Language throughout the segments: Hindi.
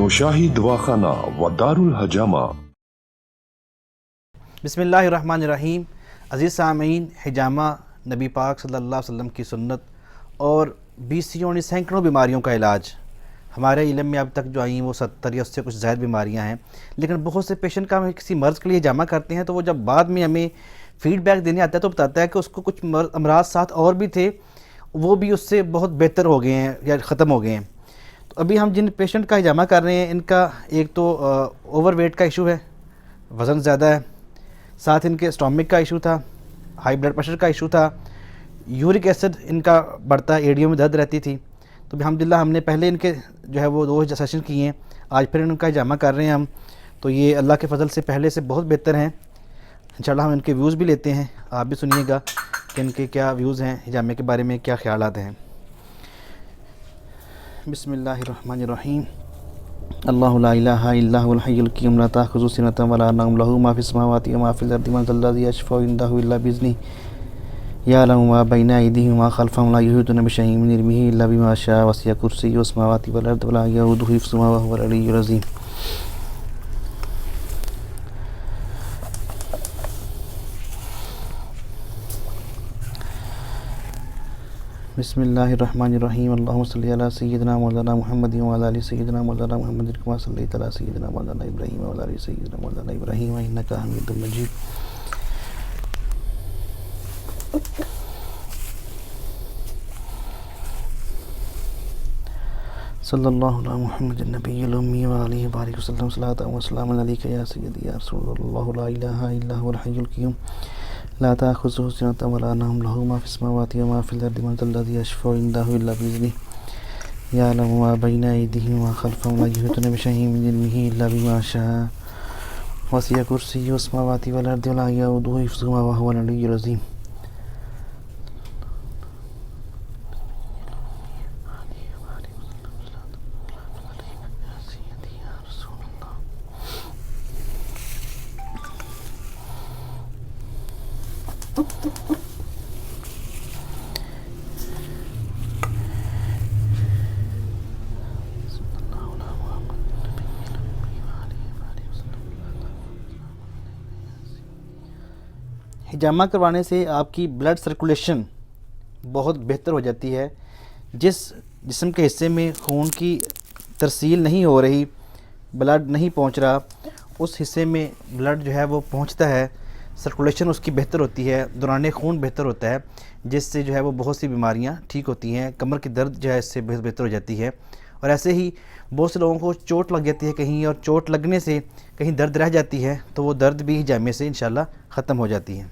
नौशाही दवाखाना व दारुल हजामा। बिस्मिल्लाहिर्रहमानिर्रहीम। अज़ीज़ सामीन, हिजामा नबी पाक सल्लल्लाहु अलैहि वसल्लम की सुन्नत और बीसियों सैकड़ों बीमारियों का इलाज। हमारे इल्म में अब तक जो आई हैं वो 70 या उससे कुछ ज़्यादा बीमारियां हैं, लेकिन बहुत से पेशेंट का हम किसी मर्ज़ के लिए जमा करते हैं तो वो जब बाद में हमें फ़ीडबैक देने आता है तो बताता है कि उसको कुछ अमराज साथ और भी थे, वो भी उससे बहुत बेहतर हो गए हैं या ख़त्म हो गए हैं। तो अभी हम जिन पेशेंट का हिजामा कर रहे हैं, इनका एक तो ओवरवेट का इशू है, वज़न ज़्यादा है, साथ इनके स्टोमिक का इशू था, हाई ब्लड प्रेशर का इशू था, यूरिक एसिड इनका बढ़ता, एड़ियों में दर्द रहती थी। तो अल्हम्दुलिल्लाह हमने पहले इनके जो है वो 2 सेशन किए हैं, आज फिर इनका हिजामा कर रहे हैं हम। तो ये अल्लाह के फ़ज़ल से पहले से बहुत बेहतर हैं। इंशाल्लाह हम इनके व्यूज़ भी लेते हैं, आप भी सुनिएगा कि इनके क्या व्यूज़ हैं, हिजामे के बारे में क्या ख्यालात हैं। बिस्मिल्लाहिर्रहमानिर्रहीम। अल्लाहु ला इलाहा इल्ला हुवल हय्युल क़य्यूम ला ताख़ुज़ुहु सिनतुन व ला नौम लहू मा फ़िस समावाति व मा फ़िल अर्दि मन ज़ल्लज़ी यशफ़अउ इंदहु इल्ला बिइज़्निहि यअलमु मा बैना अयदीहिम व मा ख़ल्फ़हुम ला युहीतूना बिशैइन मिन इल्मिहि इल्ला बिमा शाअ वसिअ कुर्सियुहु समावाति वल अर्द व ला यऊदुहु हिफ़्ज़ुहुमा व हुवल अलिय्युल अज़ीम। बिस्मिल्लाहिर्रहमानिर्रहीम। अल्लाहुम्मा सल्लि अला सय्यिदिना मौलाना मुहम्मदिन व अला आलि सय्यिदिना मौलाना मुहम्मदिन कमा सल्लैता अला सय्यिदिना मौलाना इब्राहीम व अला आलि सय्यिदिना मौलाना इब्राहीम इन्नका हमीदुम मजीद। सल्लल्लाहु अला मुहम्मदिन नबिय्यिल उम्मी व आलिहि व बारिक वसल्लम सलातन व सलामुन अलैका या सय्यदी या रसूलल्लाह ला इलाहा इल्ला हुवल हय्युल क़य्यूम ला ताख़ुज़ुहु सिनतुन व ला नौम लहू मा फ़िस समावाति व मा फ़िल अर्दि मन ज़ल्लज़ी यशफ़अउ इंदहु इल्ला बिइज़्निहि यअलमु मा बैना अयदीहिम व मा ख़ल्फ़हुम ला युहीतूना बिशैइन मिन इल्मिहि इल्ला बिमा शाअ वसिअ कुर्सियुहु समावाति वल अर्द व ला यऊदुहु हिफ़्ज़ुहुमा व हुवल अलिय्युल अज़ीम। हिजामा करवाने से आपकी ब्लड सर्कुलेशन बहुत बेहतर हो जाती है। जिस जिस्म के हिस्से में खून की तरसील नहीं हो रही, ब्लड नहीं पहुंच रहा, उस हिस्से में ब्लड जो है वो पहुंचता है, सर्कुलेशन उसकी बेहतर होती है, दौरान खून बेहतर होता है, जिससे जो है वो बहुत सी बीमारियां ठीक होती हैं। कमर की दर्द जो है इससे बेहतर हो जाती है। और ऐसे ही बहुत से लोगों को चोट लग जाती है कहीं, और चोट लगने से कहीं दर्द रह जाती है, तो वो दर्द भी हिजामे से इंशाल्लाह ख़त्म हो जाती है।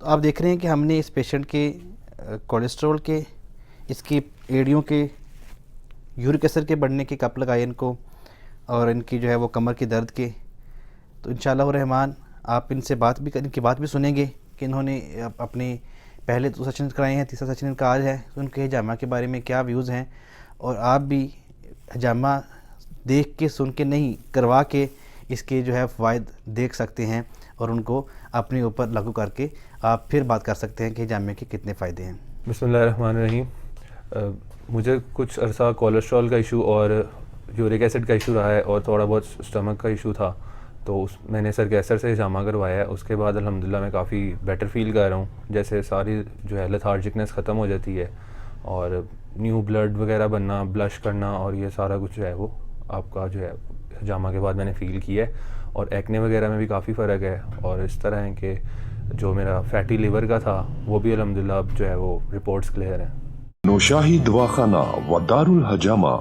तो आप देख रहे हैं कि हमने इस पेशेंट के कोलेस्ट्रॉल के, इसकी एड़ियों के, यूरिक एसिड के बढ़ने के कप लगाए इनको, और इनकी जो है वो कमर की दर्द के। तो इंशाअल्लाह रहमान आप इनसे इनकी बात भी सुनेंगे कि इन्होंने अपने पहले 2 सेशन कराए हैं, तीसरा सेशन इनका आज है। तो उनके हिजामा के बारे में क्या व्यूज़ हैं, और आप भी हिजामा देख के सुन के नहीं, करवा के इसके जो है फ़वाइद देख सकते हैं, और उनको अपने ऊपर लागू करके आप फिर बात कर सकते हैं कि हिजामे के कितने फ़ायदे हैं। बिस्मिल्लाहिर्रहमानिर्रहीम। मुझे कुछ अरसा कोलेस्ट्रॉल का इशू और यूरिक एसिड का इशू रहा है, और थोड़ा बहुत स्टमक का इशू था। तो मैंने सर गैसर से हिजामा करवाया है। उसके बाद अल्हम्दुलिल्लाह मैं काफ़ी बेटर फील कर रहा हूँ। जैसे सारी जो है लेथार्जिकनेस ख़त्म हो जाती है, और न्यू ब्लड वगैरह बनना, ब्लश करना, और ये सारा कुछ जो है वो आपका जो है हजामा के बाद मैंने फ़ील किया है, और एक्ने वगैरह में भी काफ़ी फ़र्क है। और इस तरह है कि जो मेरा फैटी लिवर का था वो भी अल्हम्दुलिल्लाह अब जो है वो रिपोर्ट्स क्लियर हैं। नौशाही दवाखाना व दारुल हजामा